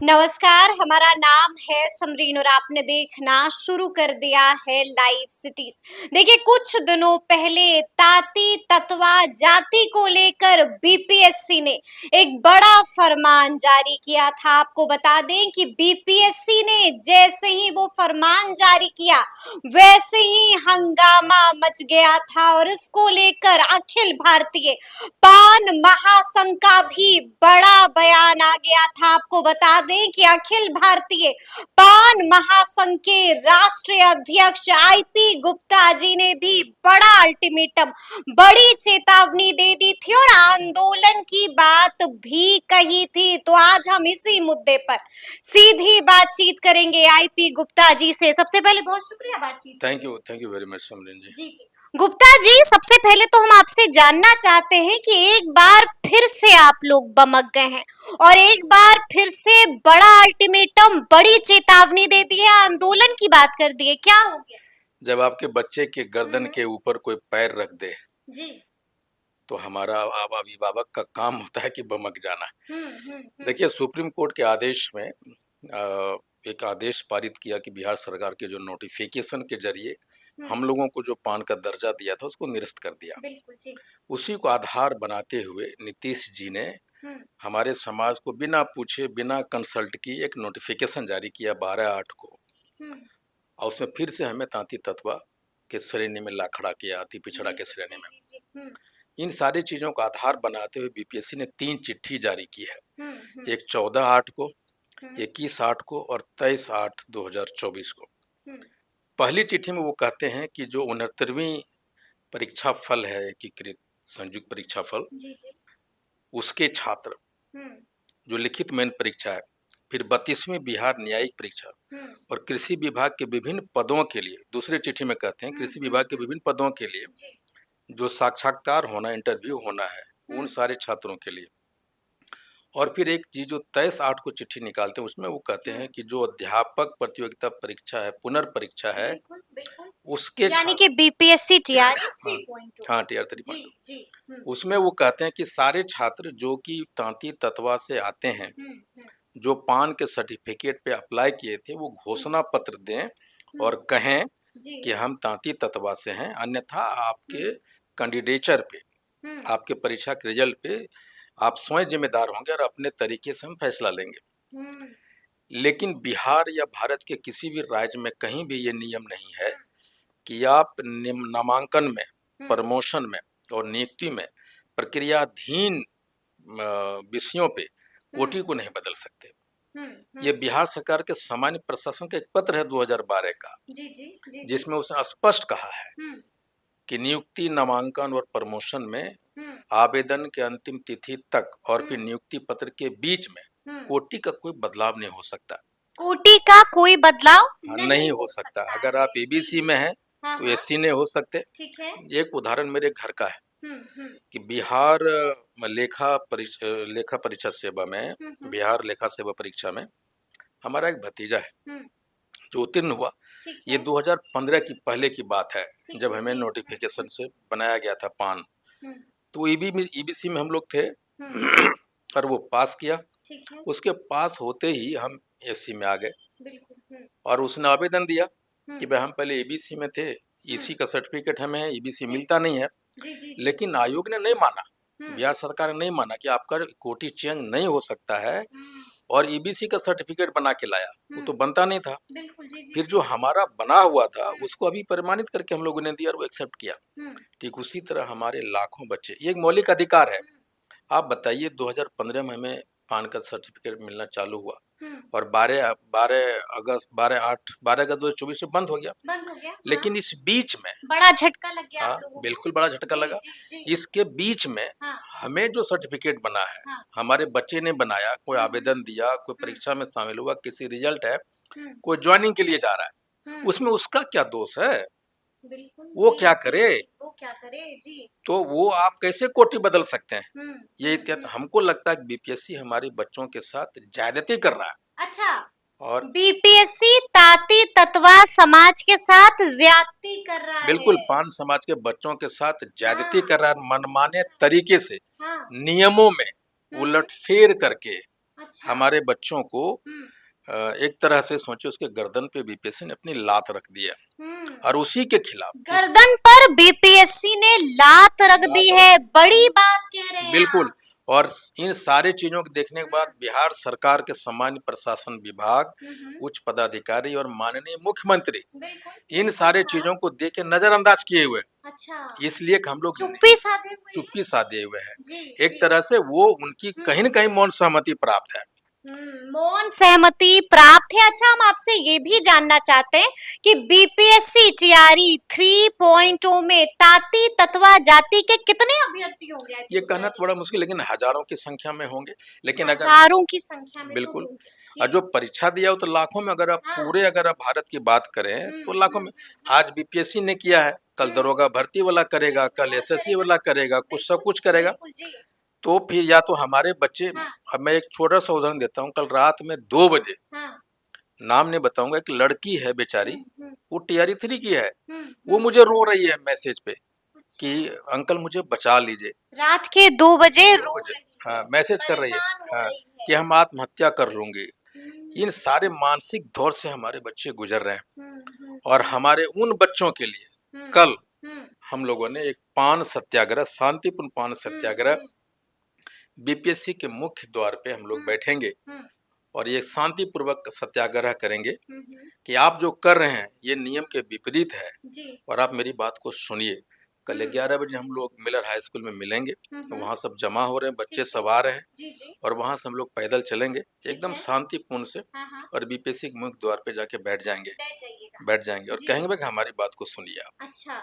नमस्कार, हमारा नाम है समरीन और आपने देखना शुरू कर दिया है लाइव सिटीज। देखिए, कुछ दिनों पहले ताती ततवा जाति को लेकर बीपीएससी ने एक बड़ा फरमान जारी किया था। आपको बता दें कि बीपीएससी ने जैसे ही वो फरमान जारी किया, वैसे ही हंगामा मच गया था और इसको लेकर अखिल भारतीय पान महासंघ का भी बड़ा बयान आ गया था। आपको बता दें कि अखिल भारतीय पान महासंघ के राष्ट्रीय अध्यक्ष आईपी गुप्ता जी ने भी बड़ा अल्टीमेटम, बड़ी चेतावनी दे दी थी और आंदोलन की बात भी कही थी। तो आज हम इसी मुद्दे पर सीधी बातचीत करेंगे आईपी गुप्ता जी से। सबसे पहले बहुत शुक्रिया बातचीत। Thank you very much Samreen ji. जी। गुप्ता जी, सबसे पहले तो हम आपसे जानना चाहते हैं कि एक बार फिर से आप लोग बमक गए हैं और एक बार फिर से बड़ा अल्टीमेटम, बड़ी चेतावनी दे दी है, आंदोलन की बात कर दी है। क्या हो गया? जब आपके बच्चे के गर्दन के ऊपर कोई पैर रख दे जी। तो हमारा अभिभावक का काम होता है कि बमक जाना। देखिए, सुप्रीम कोर्ट के आदेश में एक आदेश पारित किया कि बिहार सरकार के जो नोटिफिकेशन के जरिए हम लोगों को जो पान का दर्जा दिया था उसको निरस्त कर दिया। बिल्कुल जी। उसी को आधार बनाते हुए नीतीश जी ने हमारे समाज को बिना पूछे, बिना कंसल्ट की एक नोटिफिकेशन जारी किया 12/8 को, और उसमें फिर से हमें तांती ततवा के श्रेणी में ला खड़ा किया, अति पिछड़ा के श्रेणी में। इन सारी चीजों का आधार बनाते हुए बीपीएससी ने 3 चिट्ठी जारी की है। एक 14/8 को, 21/8 को और 23/8/2024 को। पहली चिट्ठी में वो कहते हैं कि जो 69वीं परीक्षा फल है, एकीकृत संयुक्त परीक्षा फल, उसके छात्र जो लिखित मेन परीक्षा है, फिर 32वीं बिहार न्यायिक परीक्षा और कृषि विभाग के विभिन्न पदों के लिए, दूसरी चिट्ठी में कहते हैं कृषि विभाग के विभिन्न पदों के लिए जो साक्षात्कार होना, इंटरव्यू होना है, उन सारे छात्रों के लिए। और फिर एक चीज जो 23/8 को चिट्ठी निकालते हैं, उसमें वो कहते हैं कि जो अध्यापक प्रतियोगिता परीक्षा है, पुनर्परीक्षा है, उसके यानी कि बीपीएससी टीआर 3.2। हाँ, टीआर 3.2। उसमें वो कहते हैं कि सारे छात्र जो कि तांती ततवा से आते हैं, जो पान के सर्टिफिकेट पे अप्लाई किए थे, वो घोषणा पत्र दें और कहें कि हम तांती ततवा से हैं, अन्यथा आपके कैंडिडेचर पे, आपके परीक्षा के रिजल्ट पे आप स्वयं जिम्मेदार होंगे और अपने तरीके से हम फैसला लेंगे। लेकिन बिहार या भारत के किसी भी राज्य में कहीं भी ये नियम नहीं है कि आप नामांकन में, प्रमोशन में और नियुक्ति में प्रक्रियाधीन विषयों पे कोटि को नहीं बदल सकते। ये बिहार सरकार के सामान्य प्रशासन का एक पत्र है 2012 का, जिसमें उसने स्पष्ट कहा है कि नियुक्ति, नामांकन और प्रमोशन में आवेदन के अंतिम तिथि तक और फिर नियुक्ति पत्र के बीच में कोटि का कोई बदलाव नहीं हो सकता। कोटि का कोई बदलाव नहीं हो सकता। अगर आप एबीसी में हैं तो एससी नहीं हो सकते। ठीक है। एक उदाहरण मेरे घर का है कि बिहार लेखा परीक्षा सेवा में, बिहार लेखा सेवा परीक्षा में हमारा एक भतीजा है जो उत्तीर्ण हुआ। ये 2015 की पहले की बात है, जब हमें नोटिफिकेशन से बनाया गया था पान। तो ईबीसी में हम लोग थे और वो पास किया। उसके पास होते ही हम एससी में आ गए और उसने आवेदन दिया कि भाई हम पहले एबीसी में थे, ईसी का सर्टिफिकेट हमें है, ईबीसी मिलता नहीं है। लेकिन आयोग ने नहीं माना, बिहार सरकार ने नहीं माना कि आपका कोटि चेंज नहीं हो सकता है, और ईबीसी का सर्टिफिकेट बना के लाया। वो तो बनता नहीं था। फिर जो हमारा बना हुआ था उसको अभी प्रमाणित करके हम लोगों ने दिया और वो एक्सेप्ट किया। ठीक उसी तरह हमारे लाखों बच्चे, ये एक मौलिक अधिकार है। आप बताइए, 2015 में हमें पान का सर्टिफिकेट मिलना चालू हुआ और 12 अगस्त 2024 से बंद हो गया। लेकिन इस बीच में बड़ा झटका लग गया। हाँ, बिल्कुल बड़ा झटका लगा। इसके बीच में हमें जो सर्टिफिकेट बना है, हमारे बच्चे ने बनाया, कोई आवेदन दिया, कोई परीक्षा में शामिल हुआ, किसी रिजल्ट है, कोई ज्वाइनिंग के लिए जा रहा है, उसमें उसका क्या दोष है? वो क्या करे? जी। तो वो आप कैसे कोटि बदल सकते हैं? ये हमको लगता है कि बीपीएससी हमारे बच्चों के साथ ज्यादती कर रहा है। अच्छा, और बीपीएससी ताती ततवा समाज के साथ ज्यादती कर रहा है। बिल्कुल, पान समाज के बच्चों के साथ ज्यादती कर रहा है, मनमाने तरीके से नियमों में उलटफेर करके अच्छा। हमारे बच्चों को एक तरह से सोचे उसके गर्दन पे बीपीएससी ने अपनी लात रख दिया और उसी के खिलाफ गर्दन पर बीपीएससी ने लात रख दी लात है, बड़ी बात कह रहे हैं बिल्कुल। आप। और इन सारे चीजों को देखने के बाद बिहार सरकार के सामान्य प्रशासन विभाग, उच्च पदाधिकारी और माननीय मुख्यमंत्री बिल्कुल। इन सारे चीजों को देख के नजरअंदाज किए हुए हैं। अच्छा। इसलिए कि हम लोग चुप्पी साधे हुए हैं। चुप्पी साधे हुए हैं। जी, एक जी। तरह से वो उनकी कहीं न कहीं मौन सहमति प्राप्त है। मौन सहमति प्राप्त है। अच्छा, हम आपसे ये भी जानना चाहते हैं कि बीपीएससी टीआरई 3.0 में ताती तत्वा जाति के कितने अभ्यर्थी होंगे? ये कहना थोड़ा मुश्किल, लेकिन हजारों की संख्या में होंगे। लेकिन अगर हजारों की संख्या में तो बिल्कुल, होंगे। और जो परीक्षा दिया हो तो लाखों में, अगर आप पूरे अगर आप भारत की बात करें तो लाखों में। आज बीपीएससी ने किया है, कल दरोगा भर्ती वाला करेगा, कल एसएससी वाला करेगा, कुछ सब कुछ करेगा। तो फिर या तो हमारे बच्चे, अब मैं एक छोटा सा उदाहरण देता हूँ। कल रात में 2 बजे, नाम नहीं बताऊंगा, एक लड़की है बेचारी, वो टीआरई 3 की है, वो मुझे रो रही है मैसेज पे कि अंकल मुझे बचा लीजिए। रात के 2 बजे रो रही है। हाँ, मैसेज कर रही है, हाँ, कि हम आत्महत्या कर लूंगी। इन सारे मानसिक दौर से हमारे बच्चे गुजर रहे हैं। और हमारे उन बच्चों के लिए कल हम लोगों ने एक पान सत्याग्रह, शांतिपूर्ण पान सत्याग्रह बीपीएससी के मुख्य द्वार पे हम लोग बैठेंगे और ये शांतिपूर्वक सत्याग्रह करेंगे कि आप जो कर रहे हैं ये नियम के विपरीत है। और आप मेरी बात को सुनिए। कल 11 बजे हम लोग मिलर हाई स्कूल में मिलेंगे, तो वहाँ सब जमा हो रहे हैं, बच्चे सब आ रहे हैं, और वहाँ से हम लोग पैदल चलेंगे एकदम शांतिपूर्ण से, और बीपीएससी के मुख्य द्वार पे जाके बैठ जाएंगे और कहेंगे कि हमारी बात को सुनिए आप। अच्छा,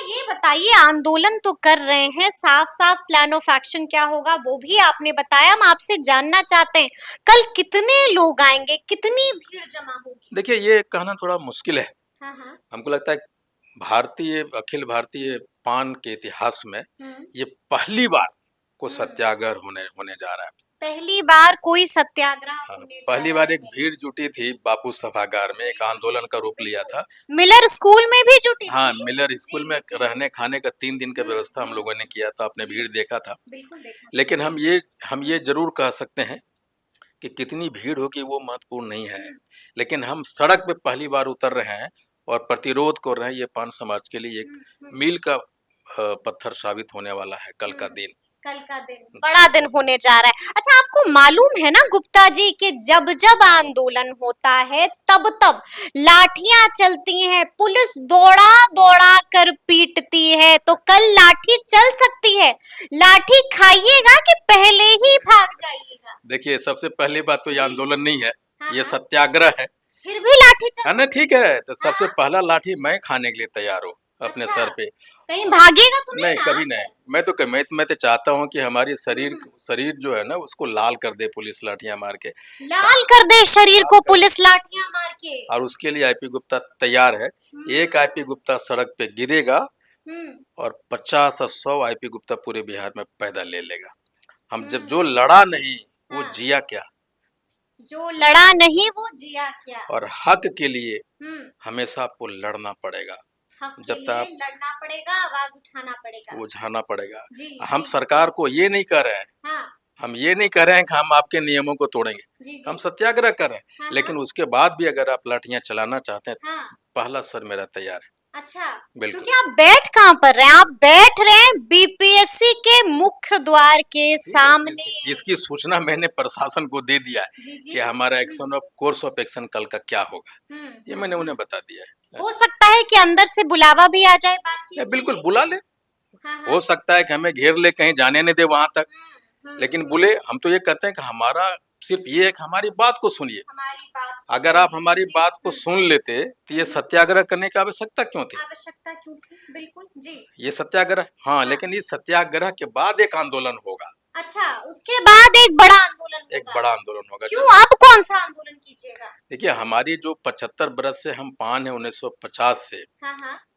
ये बताइए, आंदोलन तो कर रहे हैं, साफ साफ प्लान ऑफ एक्शन क्या होगा वो भी आपने बताया। हम आपसे जानना चाहते हैं कल कितने लोग आएंगे, कितनी भीड़ जमा होगी? देखिए, ये कहना थोड़ा मुश्किल है। हमको लगता है अखिल भारतीय पान के इतिहास में ये पहली बार को सत्याग्रह होने जा रहा है। पहली बार कोई सत्याग्रह होने जा पहली रहा बार है। एक भीड़ जुटी थी बापू सभागार में, एक आंदोलन का रूप लिया था। मिलर स्कूल में भी जुटी हाँ, थी? मिलर स्कूल में रहने खाने का 3 दिन का व्यवस्था हम लोगों ने किया था। आपने भीड़ देखा था। लेकिन हम ये जरूर कह सकते हैं कि कितनी भीड़ होगी वो महत्वपूर्ण नहीं है, लेकिन हम सड़क पे पहली बार उतर रहे हैं और प्रतिरोध कर रहे हैं। ये पान समाज के लिए एक मील का पत्थर साबित होने वाला है कल का दिन। बड़ा दिन होने जा रहा है। अच्छा, आपको मालूम है ना गुप्ता जी कि जब जब आंदोलन होता है तब तब लाठियां चलती हैं, पुलिस दौड़ा दौड़ा कर पीटती है, तो कल लाठी चल सकती है। लाठी खाइएगा कि पहले ही भाग जाइएगा? देखिए, सबसे पहली बात तो ये आंदोलन नहीं है, ये सत्याग्रह है। फिर भी लाठी चल, है ना? ठीक है, तो सबसे पहला लाठी मैं खाने के लिए तैयार हूँ अपने सर पे। कहीं भागेगा तो नहीं, कभी नहीं। मैं तो चाहता हूँ कि हमारी शरीर जो है ना उसको लाल कर दे पुलिस लाठियां मार के। लाल कर दे शरीर को पुलिस लाठियां मार के। और उसके लिए आईपी गुप्ता तैयार है। एक आईपी गुप्ता सड़क पे गिरेगा और 50 और 100 आईपी गुप्ता पूरे बिहार में पैदल ले लेगा। हम जब जो लड़ा नहीं वो जिया क्या? जो लड़ा नहीं वो जिया क्या? और हक के लिए हमेशा आपको लड़ना पड़ेगा। जब तक लड़ना पड़ेगा, आवाज उठाना पड़ेगा। हम सरकार को ये नहीं कह रहे हैं, हम ये नहीं कह रहे हैं कि हम आपके नियमों को तोड़ेंगे। हम सत्याग्रह कर रहे हैं, लेकिन उसके बाद भी अगर आप लाठियां चलाना चाहते हैं, पहला सर मेरा तैयार है। अच्छा, बिल्कुल। क्योंकि आप बैठ कहाँ पर रहे हैं? आप बैठ रहे हैं बीपीएससी के मुख्य द्वार के सामने। इसकी सूचना मैंने प्रशासन को दे दिया है कि हमारा कोर्स ऑफ एक्शन कल का क्या होगा, ये मैंने उन्हें बता दिया है। हो सकता है कि अंदर से बुलावा भी आ जाए बातचीत। बिल्कुल बुला ले। हो सकता है कि हमें घेर ले, कहीं जाने नहीं दे वहां तक, लेकिन बुले। हम तो ये कहते हैं कि हमारा सिर्फ ये है कि हमारी बात को सुनिए। अगर आप हमारी बात को सुन लेते तो ये सत्याग्रह करने की आवश्यकता क्यों थी? बिल्कुल जी। ये सत्याग्रह, हाँ, लेकिन इस सत्याग्रह के बाद एक आंदोलन होगा। अच्छा, उसके बाद एक बड़ा आंदोलन होगा। क्यों? अब कौन सा आंदोलन कीजिएगा? देखिए, हमारी जो 75 बरस से हम पान है 1950 से,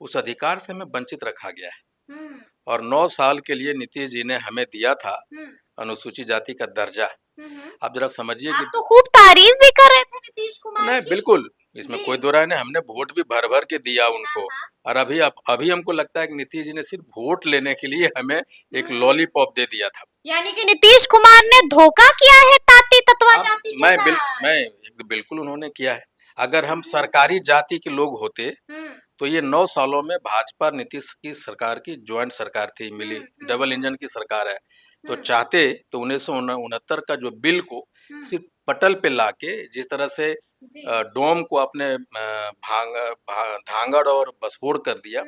उस अधिकार से हमें वंचित रखा गया है। और 9 साल के लिए नीतीश जी ने हमें दिया था अनुसूचित जाति का दर्जा। आप जरा समझिए कि तो खूब तारीफ भी कर रहे थे नीतीश कुमार। नहीं, बिल्कुल, इसमें कोई दो राय नहीं। हमने वोट भी भर भर के दिया उनको। और अभी हमको लगता है कि नीतीश जी ने सिर्फ वोट लेने के लिए हमें एक लॉलीपॉप दे दिया था। यानी कि नीतीश कुमार ने धोखा किया है ताती तत्वा हाँ, जाति के साथ। मैं बिल्कुल उन्होंने किया है। अगर हम सरकारी जाति के लोग होते हम्म तो ये 9 सालों में भाजपा नीतीश की सरकार की ज्वाइंट सरकार थी, मिली डबल इंजन की सरकार है। तो चाहते तो 1969 का जो बिल को सिर्फ पटल पे लाके जिस तरह से जी डोम को आपने धांगड़ और बसोड़ कर दिया,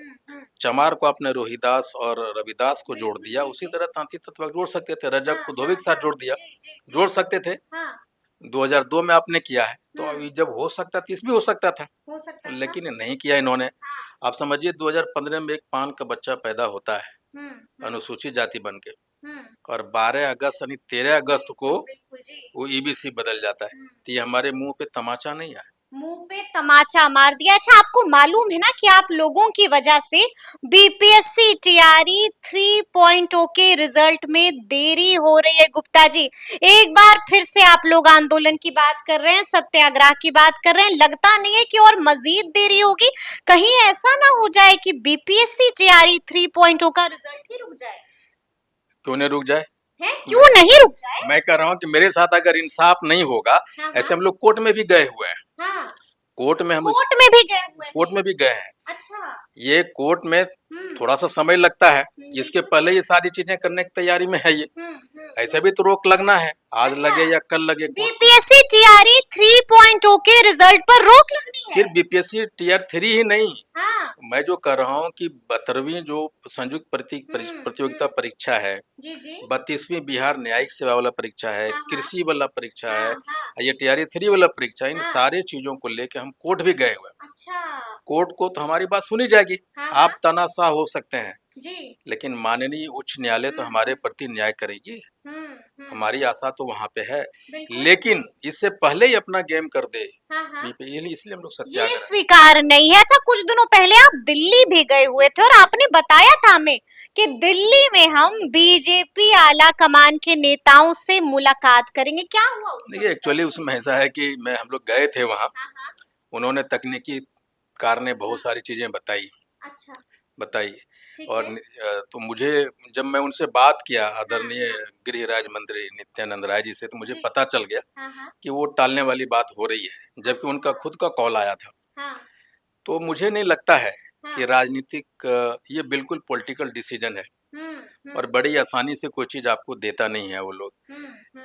चमार को आपने रोहिदास और रविदास को जोड़ दिया, उसी तरह तांती तत्वा जोड़ सकते थे, रजक को धोबी के साथ जोड़ दिया, जोड़ सकते थे। हाँ 2002 में आपने किया है, तो अभी जब हो सकता था, इसमें हो सकता था, हो सकता था। लेकिन नहीं किया इन्होंने। हाँ आप समझिए 2015 में एक पान का बच्चा पैदा होता है अनुसूचित जाति बन के, हम्म और 12 अगस्त यानी 13 अगस्त को बिल्कुल जी। वो ईबीसी बदल जाता है। तो ये हमारे मुंह पे तमाचा नहीं है। मुंह पे तमाचा मार दिया। अच्छा, आपको मालूम है ना कि आप लोगों की वजह से बीपीएससी टीआरई 3.0 के रिजल्ट में देरी हो रही है गुप्ता जी। एक बार फिर से आप लोग आंदोलन की बात कर रहे हैं, सत्याग्रह की बात कर रहे हैं, लगता नहीं है कि और मजीद देरी होगी। कहीं ऐसा ना हो जाए कि बीपीएससी टीआरई 3.0 का रिजल्ट ही रुक जाए। क्यों नहीं रुक जाए? है क्यों नहीं रुक जाए? मैं कह रहा हूँ कि मेरे साथ अगर इंसाफ नहीं होगा, हाँ, ऐसे हम लोग कोर्ट में भी गए हुए हैं। हाँ, कोर्ट में हम कोर्ट में भी गए हुए कोर्ट हैं। में भी गए हैं। अच्छा ये कोर्ट में थोड़ा सा समय लगता है, इसके पहले ये सारी चीजें करने की तैयारी में है ये। ऐसे भी तो रोक लगना है, आज अच्छा। लगे या कल लगे। बीपीएससी टीआरई 3.0 के रिजल्ट पर रोक लगनी है। सिर्फ बीपीएससी टीआर 3 ही नहीं, हाँ मैं जो कर रहा हूँ कि 72वीं जो संयुक्त प्रतियोगिता परीक्षा है, जी जी 32वीं बिहार न्यायिक सेवा वाला परीक्षा है, हाँ, कृषि वाला परीक्षा है, हाँ, ये टीआरई 3 वाला परीक्षा है, इन हाँ। सारे चीजों को लेके हम कोर्ट भी गए हुए हैं। अच्छा कोर्ट को तो हमारी बात सुनी जाएगी। हाँ, आप तानाशाह हो सकते हैं, जी लेकिन माननीय उच्च न्यायालय तो हमारे प्रति न्याय करेगी। हमारी आशा तो वहां पे है, बिल्कुल। लेकिन इससे पहले ही अपना गेम कर दे हाँ। इसलिए हम लोग ये सत्याग्रह। स्वीकार नहीं है। अच्छा, कुछ दिनों पहले आप दिल्ली भी गए हुए थे और आपने बताया था हमें कि दिल्ली में हम बीजेपी आला कमान के नेताओं से मुलाकात करेंगे। क्या हुआ उस देखिए, एक्चुअली उसमें ऐसा है कि हम लोग गए थे वहाँ, उन्होंने तकनीकी कार ने बहुत सारी चीजें बताई अच्छा बताई ठीक और है। तो मुझे जब मैं उनसे बात किया आदरणीय गृह राज्य मंत्री नित्यानंद राय जी से, तो मुझे जी। पता चल गया कि वो टालने वाली बात हो रही है, जबकि उनका खुद का कॉल आया था। हाँ तो मुझे नहीं लगता है कि हाँ। राजनीतिक ये बिल्कुल पॉलिटिकल डिसीजन है, और बड़ी आसानी से कोई चीज आपको देता नहीं है वो लोग।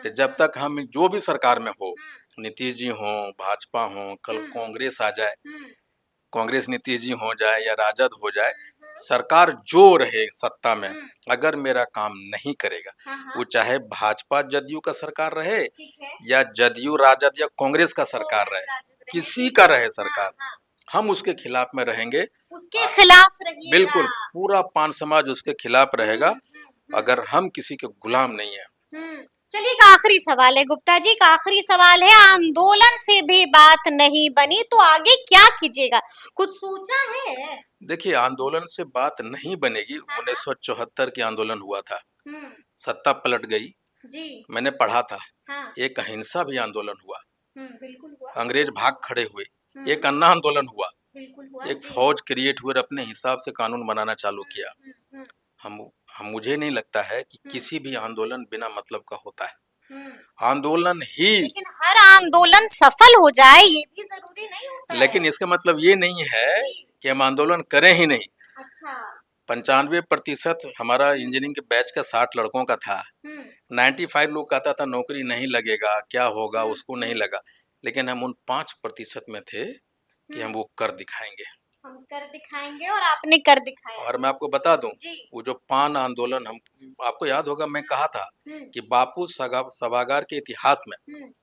तो जब तक हम जो भी सरकार में हो, नीतीश जी हो, भाजपा हो, कल कांग्रेस आ जाए, कांग्रेस नीतीश जी हो जाए या राजद हो जाए, सरकार जो रहे सत्ता में, अगर मेरा काम नहीं करेगा, वो चाहे भाजपा जदयू का सरकार रहे या जदयू राजद या कांग्रेस का सरकार रहे, किसी का रहे सरकार, हम उसके खिलाफ में रहेंगे। उसके खिलाफ रहिएगा। बिल्कुल, पूरा पान समाज उसके खिलाफ रहेगा, अगर हम किसी के गुलाम नहीं है। चलिए, एक आखिरी सवाल है गुप्ता जी, एक आखिरी सवाल है। आंदोलन से भी बात नहीं बनी तो आगे क्या कीजिएगा, कुछ सोचा है? देखिए, आंदोलन से बात नहीं बनेगी। 1974 के आंदोलन हुआ था, सत्ता पलट गई, जी मैंने पढ़ा था। हाँ एक अहिंसा भी आंदोलन हुआ, बिल्कुल हुआ। अंग्रेज भाग खड़े हुए। एक अन्ना आंदोलन हुआ, बिल्कुल हुआ एक जी। फौज क्रिएट हुई और अपने हिसाब से कानून बनाना चालू किया। हम मुझे नहीं लगता है कि किसी भी आंदोलन बिना मतलब का होता है। आंदोलन ही, लेकिन हर आंदोलन सफल हो जाए ये भी जरूरी नहीं होता है। लेकिन इसका मतलब ये नहीं है कि हम आंदोलन करें ही नहीं। अच्छा 95% हमारा इंजीनियरिंग के बैच का 60 लड़कों का था। 95 लोग कहता था नौकरी नहीं लगेगा, क्या होगा, उसको नहीं लगा, लेकिन हम उन 5% में थे कि हम वो कर दिखाएंगे। हम कर दिखाएंगे और आपने कर दिखाया। और मैं आपको बता दूं, जी वो जो पान आंदोलन, हम आपको याद होगा मैं कहा था कि बापू सभागार के इतिहास में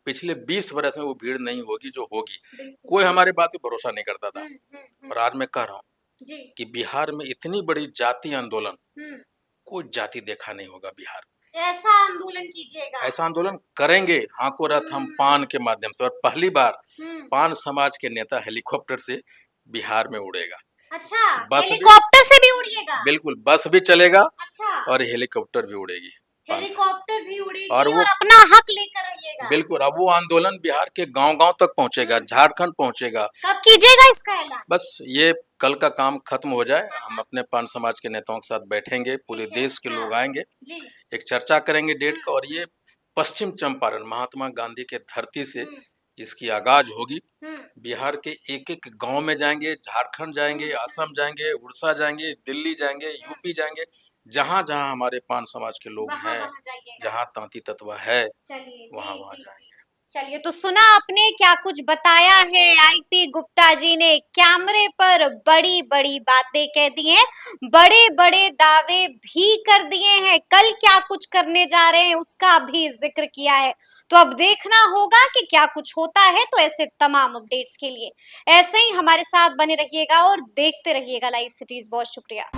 पिछले 20 वर्ष में वो भीड़ नहीं होगी जो होगी। कोई हमारे बात पे भरोसा नहीं करता था, और आज मैं कह रहा हूँ जी कि बिहार में इतनी बड़ी जाति आंदोलन कोई जाति देखा नहीं होगा बिहार। ऐसा आंदोलन कीजिएगा। ऐसा आंदोलन करेंगे, हाथों रथ हम पान के माध्यम से, और पहली बार पान समाज के नेता हेलीकॉप्टर से बिहार में उड़ेगा। अच्छा, बस हेलीकॉप्टर से भी उड़िएगा? बिल्कुल, बस भी चलेगा अच्छा, और हेलीकॉप्टर भी उड़ेगी। हेलीकॉप्टर भी उड़ेगी और वो अपना हक लेकर रहिएगा। बिल्कुल, अब वो आंदोलन बिहार के गांव-गांव तक पहुंचेगा, झारखंड पहुंचेगा। कब कीजिएगा इसका ऐलान? बस ये कल का काम खत्म हो जाए, हम अपने पान समाज के नेताओं के साथ बैठेंगे, पूरे देश के लोग आएंगे, जी एक चर्चा करेंगे डेट का, और ये पश्चिम चंपारण महात्मा गांधी के धरती से इसकी आगाज होगी। बिहार के एक एक गांव में जाएंगे, झारखंड जाएंगे, असम जाएंगे, उड़ीसा जाएंगे, दिल्ली जाएंगे, यूपी जाएंगे, जहां जहां हमारे पान समाज के लोग हैं, जहां तांती ततवा है, वहां वहां जाएंगे। चलिए, तो सुना आपने क्या कुछ बताया है आईपी गुप्ता जी ने। कैमरे पर बड़ी बड़ी बातें कह दी हैं, बड़े बड़े दावे भी कर दिए हैं, कल क्या कुछ करने जा रहे हैं उसका भी जिक्र किया है। तो अब देखना होगा कि क्या कुछ होता है। तो ऐसे तमाम अपडेट्स के लिए ऐसे ही हमारे साथ बने रहिएगा और देखते रहिएगा लाइव सिटीज। बहुत शुक्रिया।